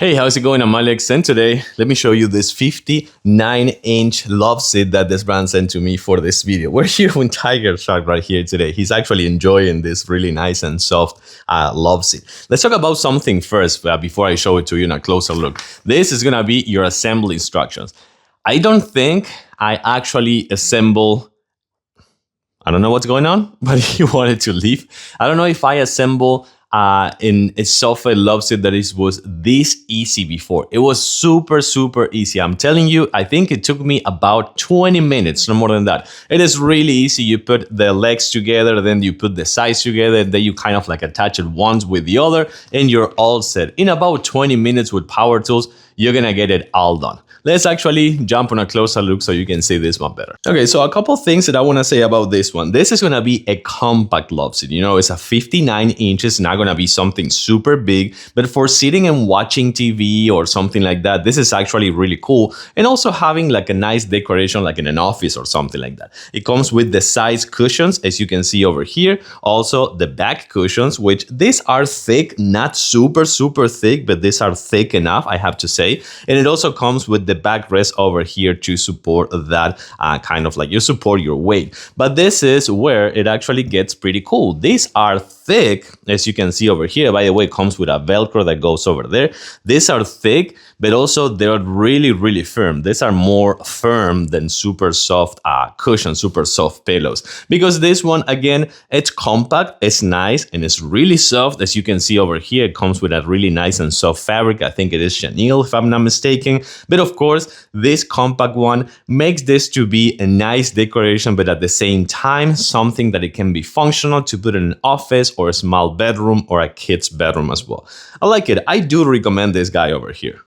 Hey, how's it going? I'm Alex, and today let me show you this 59-inch love seat that this brand sent to me for this video. We're here with Tiger Shark right here today. He's actually enjoying this really nice and soft love seat. Let's talk about something first before I show it to you in a closer look. This is gonna be your assembly instructions. I don't think I actually assemble. I don't know what's going on, but he wanted to leave. I don't know if I assemble in a sofa love seat that was this easy before. It was super easy. I'm telling you, I think it took me about 20 minutes, no more than that. It is really easy. You put the legs together, then you put the sides together, then you kind of like attach it once with the other, and you're all set. In about 20 minutes with power tools, you're gonna get it all done. Let's actually jump on a closer look so you can see this one better. Okay, so a couple things that I want to say about this one. This is going to be a compact love seat. You know, it's a 59 inches, not going to be something super big, but for sitting and watching TV or something like that, this is actually really cool. And also having like a nice decoration like in an office or something like that. It comes with the side cushions, as you can see over here. Also the back cushions, which these are thick, not super thick, but these are thick enough, I have to say. And it also comes with the backrest over here to support that kind of like you support your weight. But this is where it actually gets pretty cool. These are thick, as you can see over here. By the way, it comes with a Velcro that goes over there. These are thick, but also they're really firm. These are more firm than super soft cushions, super soft pillows. Because this one, again, it's compact, it's nice, and it's really soft. As you can see over here, it comes with a really nice and soft fabric. I think it is Chenille, if I'm not mistaken. But of course, this compact one makes this to be a nice decoration, but at the same time, something that it can be functional to put in an office or a small bedroom or a kid's bedroom as well. I like it. I do recommend this guy over here.